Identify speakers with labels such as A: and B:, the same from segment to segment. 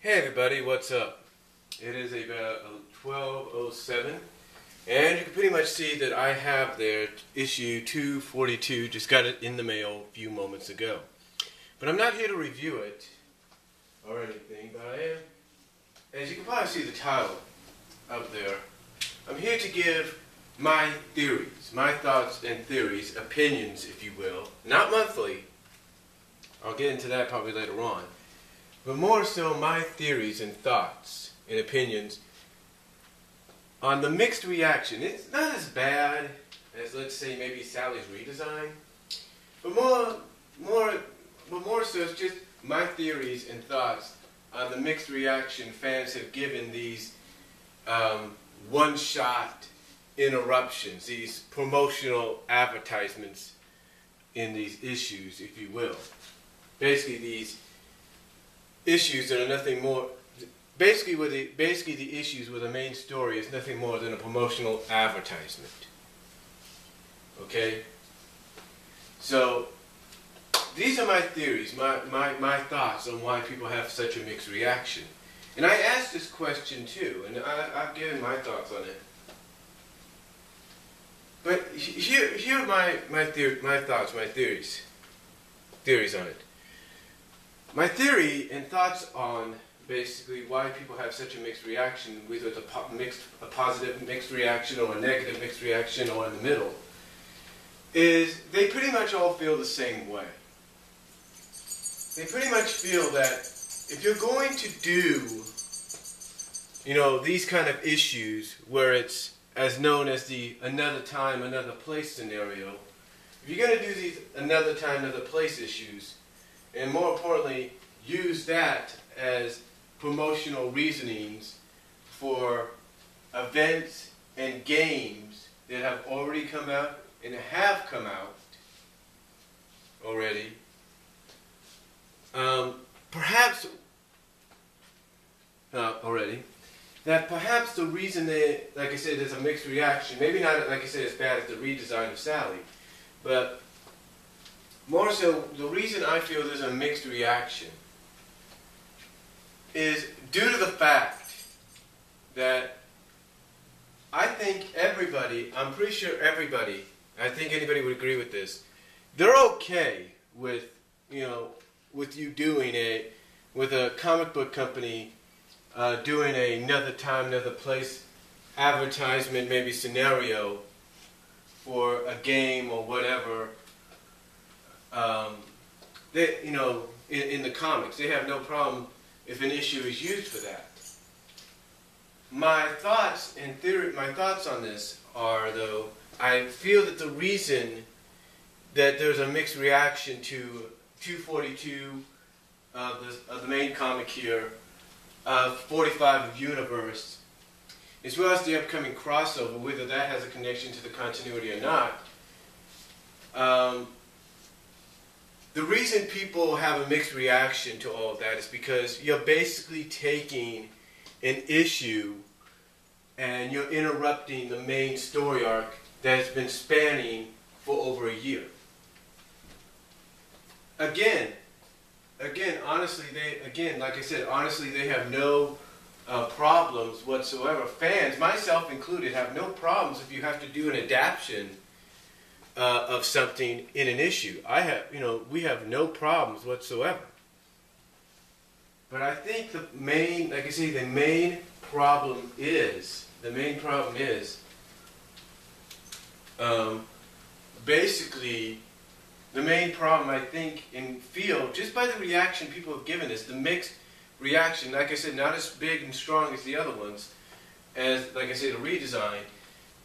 A: Hey everybody, what's up? It is about 12:07, and you can pretty much see that I have there issue 242, just got it in the mail a few moments ago. But I'm not here to review it or anything, but I am, as you can probably see the title up there, I'm here to give my theories, my thoughts and theories, opinions if you will, not monthly, I'll get into that probably later on, but more so my theories and thoughts and opinions on the mixed reaction. It's not as bad as, let's say, maybe Sally's redesign, but more so it's just my theories and thoughts on the mixed reaction fans have given these one-shot interruptions, these promotional advertisements in these issues, if you will. Basically, these issues that are nothing more. Basically, the issues with the main story is nothing more than a promotional advertisement. Okay. So these are my theories, my thoughts on why people have such a mixed reaction. And I asked this question too, and I've given my thoughts on it. But here are my thoughts, my theories on it. My theory and thoughts on basically why people have such a mixed reaction, whether it's a positive mixed reaction or a negative mixed reaction or in the middle, is they pretty much all feel the same way. They pretty much feel that if you're going to do, these kind of issues where it's as known as the another time, another place scenario, if you're going to do these another time, another place issues, and more importantly, use that as promotional reasonings for events and games that have already come out and have come out already, that perhaps the reason that, like I said, there's a mixed reaction, maybe not, like I said, as bad as the redesign of Sally, but more so, the reason I feel there's a mixed reaction is due to the fact that I think everybody, I'm pretty sure everybody, I think anybody would agree with this, they're okay with, with you doing with a comic book company doing another time, another place advertisement, maybe scenario for a game or whatever. In the comics, they have no problem if an issue is used for that. My thoughts on this are, though, I feel that the reason that there's a mixed reaction to 242 of the main comic here, 45 of Universe, as well as the upcoming crossover, whether that has a connection to the continuity or not. The reason people have a mixed reaction to all of that is because you're basically taking an issue and you're interrupting the main story arc that's been spanning for over a year. Again, honestly, they have no problems whatsoever. Fans, myself included, have no problems if you have to do an adaptation of something in an issue. We have no problems whatsoever. But I think the main problem is, basically, the main problem I think and feel, just by the reaction people have given us, the mixed reaction, like I said, not as big and strong as the other ones, as, like I said, a redesign,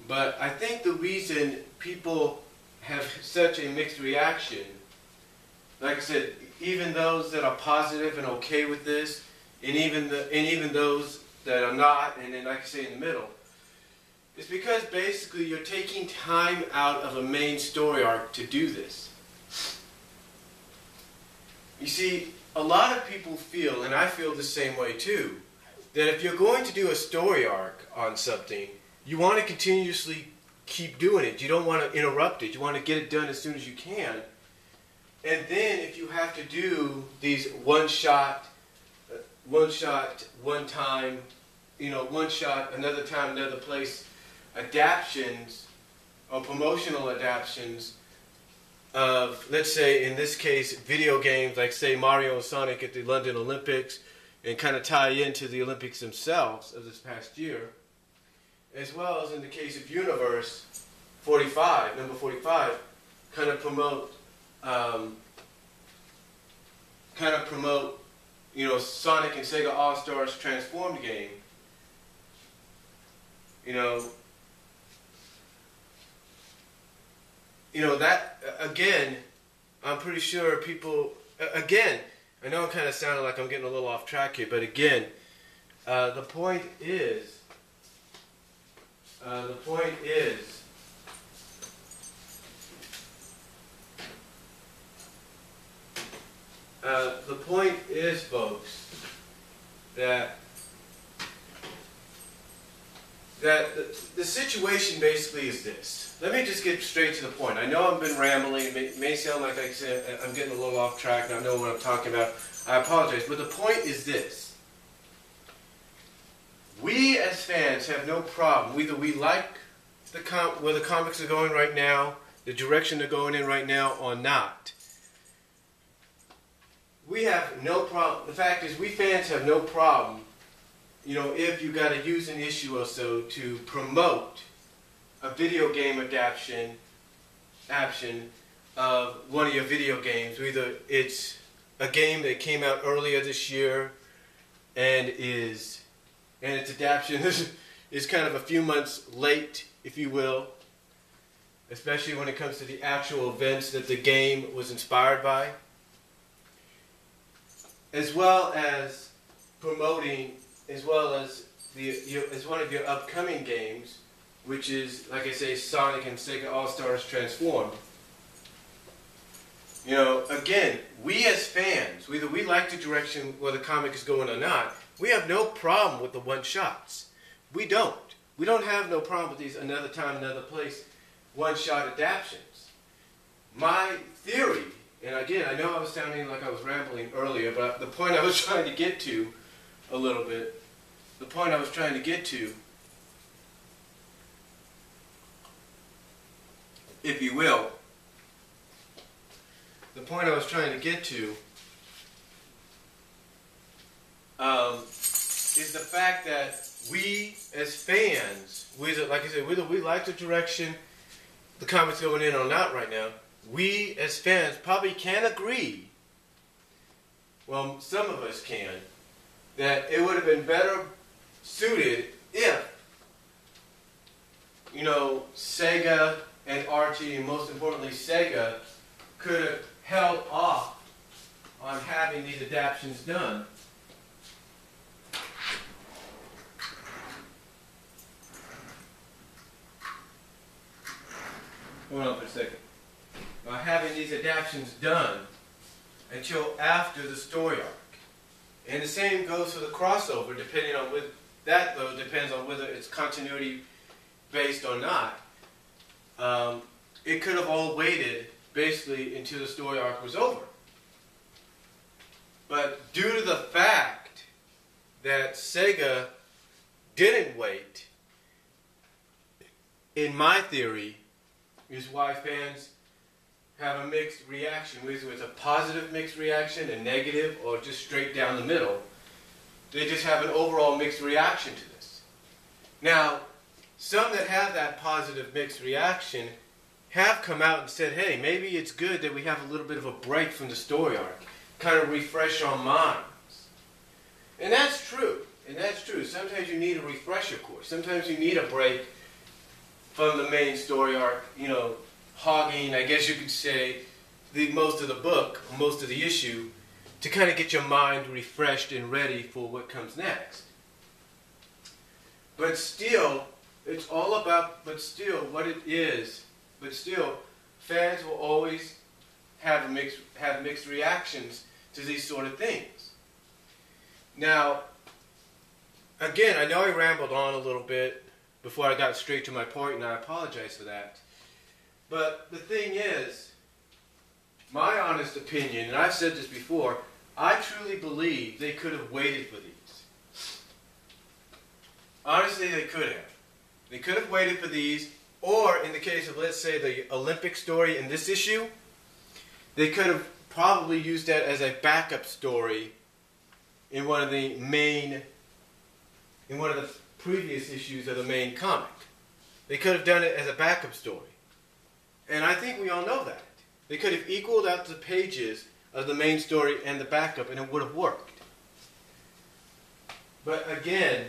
A: but I think the reason people have such a mixed reaction, like I said, even those that are positive and okay with this, and even those that are not, and then, like I say, in the middle, it's because basically you're taking time out of a main story arc to do this. You see, a lot of people feel, and I feel the same way too, that if you're going to do a story arc on something, you want to continuously keep doing it. You don't want to interrupt it. You want to get it done as soon as you can. And then if you have to do these one-shot one shot, one time, one shot, another time, another place, adaptions or promotional adaptions of, let's say, in this case, video games like, say, Mario and Sonic at the London Olympics, and kind of tie into the Olympics themselves of this past year, as well as in the case of Universe 45, number 45, kind of promote, Sonic and Sega All-Stars Transformed game. That, again, I'm pretty sure people, again, I know I'm kind of sounding like I'm getting a little off track here, but again, the point is, folks, that the situation basically is this. Let me just get straight to the point. I know I've been rambling. It may sound like I said I'm getting a little off track and I know what I'm talking about. I apologize. But the point is this. We as fans have no problem. Whether we like where the comics are going right now, the direction they're going in right now, or not. We have no problem. The fact is, we fans have no problem, if you got to use an issue or so to promote a video game adaptation of one of your video games. Either it's a game that came out earlier this year and its adaptation is kind of a few months late, if you will, especially when it comes to the actual events that the game was inspired by, as well as promoting, as well as as one of your upcoming games, which is, like I say, Sonic and Sega All-Stars Transformed. Again, we as fans, whether we like the direction where the comic is going or not, we have no problem with the one-shots. We don't. We don't have no problem with these another time, another place, one-shot adaptions. My theory, and again, I know I was sounding like I was rambling earlier, but the point I was trying to get to a little bit, if you will, the point I was trying to get to is the fact that we as fans, like I said, whether we like the direction the comics going in or not right now, we as fans probably can agree, well, some of us can, that it would have been better suited if, Sega and RT, and most importantly Sega, could have held off on having these adaptions done. Hold on for a second. Having these adaptions done until after the story arc. And the same goes for the crossover, depending on whether that, though, depends on whether it's continuity based or not. It could have all waited basically until the story arc was over. But due to the fact that Sega didn't wait, in my theory, is why fans have a mixed reaction, whether it's a positive mixed reaction, a negative, or just straight down the middle. They just have an overall mixed reaction to this. Now, some that have that positive mixed reaction have come out and said, hey, maybe it's good that we have a little bit of a break from the story arc, kind of refresh our minds. And that's true. And that's true. Sometimes you need a refresher course. Sometimes you need a break from the main story arc, hogging, I guess you could say, most of the book, most of the issue, to kind of get your mind refreshed and ready for what comes next. But still, it's all about, what it is, fans will always have mixed reactions to these sort of things. Now, again, I know I rambled on a little bit before I got straight to my point, and I apologize for that. But the thing is, my honest opinion, and I've said this before, I truly believe they could have waited for these. Honestly, they could have. They could have waited for these, or in the case of, let's say, the Olympic story in this issue, they could have probably used that as a backup story in one of the previous issues of the main comic. They could have done it as a backup story. And I think we all know that. They could have equaled out the pages of the main story and the backup, and it would have worked. But again,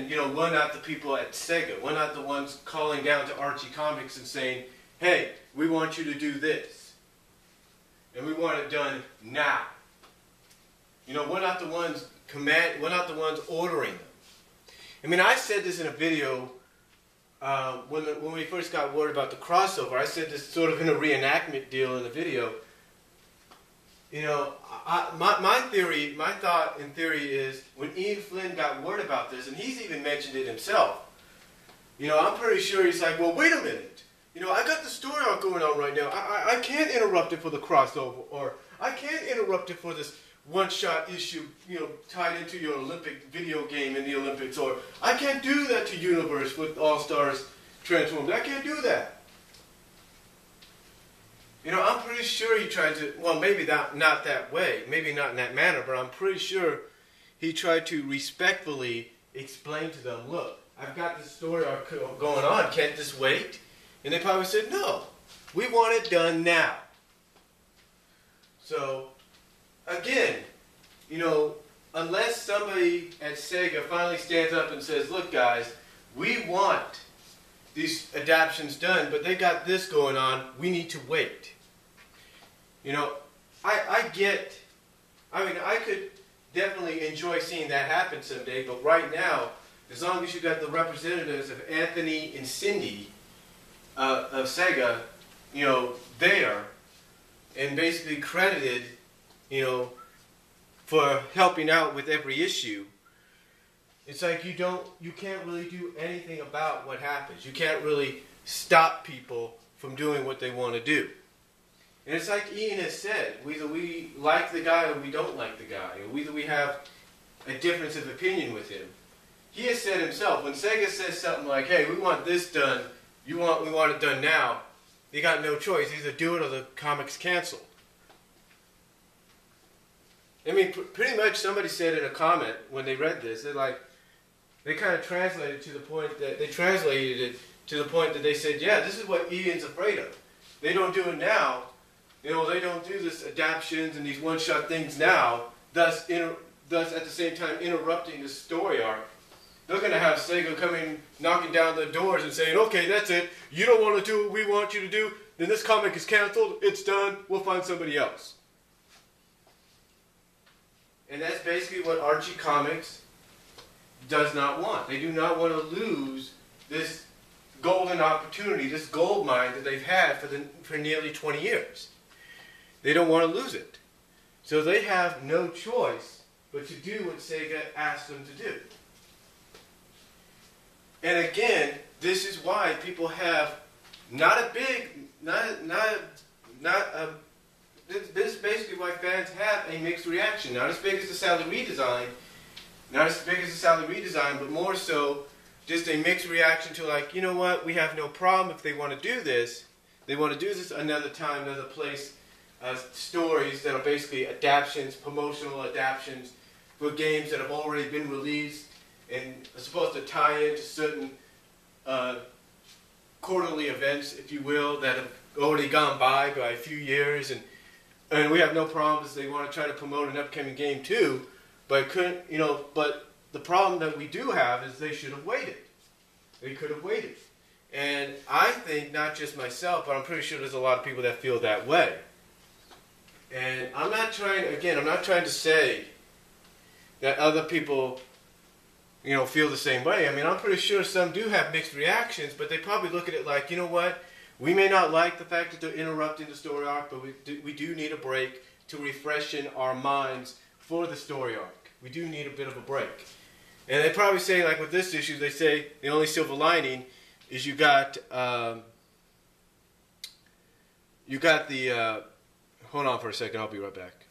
A: you know, we're not the people at Sega. We're not the ones calling down to Archie Comics and saying, hey, we want you to do this. And we want it done now. You know, we're not the ones we're not the ones ordering them. I mean, I said this in a video when we first got word about the crossover. I said this sort of in a reenactment deal in the video. You know, my thought in theory is when Ian Flynn got word about this, and he's even mentioned it himself, you know, I'm pretty sure he's like, well, wait a minute. You know, I got the story arc going on right now. I can't interrupt it for the crossover, or I can't interrupt it for this one-shot issue, you know, tied into your Olympic video game in the Olympics, or I can't do that to Universe with All-Stars Transformed. I can't do that. You know, I'm pretty sure he tried to, well, maybe not that way, maybe not in that manner, but I'm pretty sure he tried to respectfully explain to them, look, I've got this story arc going on, can't this wait? And they probably said, no, we want it done now. So, again, you know, unless somebody at Sega finally stands up and says, look guys, we want these adaptations done, but they got this going on, we need to wait. You know, I mean, I could definitely enjoy seeing that happen someday, but right now, as long as you got the representatives of Anthony and Cindy of Sega, you know, there, and basically credited, you know, for helping out with every issue, it's like you can't really do anything about what happens. You can't really stop people from doing what they want to do. And it's like Ian has said, either we like the guy or we don't like the guy, or either we have a difference of opinion with him. He has said himself, when Sega says something like, hey, we want this done, we want it done now, they got no choice. Either do it or the comic's canceled. I mean, pretty much somebody said in a comment when they read this, they kind of translated it to the point that they said, yeah, this is what Ian's afraid of. They don't do it now. You know, they don't do this adaptations and these one-shot things now, thus at the same time interrupting the story arc. They're going to have Sega coming, knocking down the doors and saying, okay, that's it. You don't want to do what we want you to do, then this comic is canceled, it's done, we'll find somebody else. And that's basically what Archie Comics does not want. They do not want to lose this golden opportunity, this gold mine that they've had for nearly 20 years. They don't want to lose it. So they have no choice but to do what Sega asked them to do. And again, this is why people have this is basically why fans have a mixed reaction. Not as big as the Sally redesign, but more so just a mixed reaction to like, you know what, we have no problem if they want to do this. They want to do this another time, another place, stories that are basically adaptations, promotional adaptations for games that have already been released and are supposed to tie into certain quarterly events, if you will, that have already gone by a few years, and we have no problems. They want to try to promote an upcoming game too, but But the problem that we do have is they should have waited. They could have waited, and I think not just myself, but I'm pretty sure there's a lot of people that feel that way. And I'm not trying to say that other people, you know, feel the same way. I mean, I'm pretty sure some do have mixed reactions, but they probably look at it like, you know what, we may not like the fact that they're interrupting the story arc, but we do need a break to refreshen our minds for the story arc. We do need a bit of a break. And they probably say, like with this issue, they say the only silver lining is you got the hold on for a second. I'll be right back.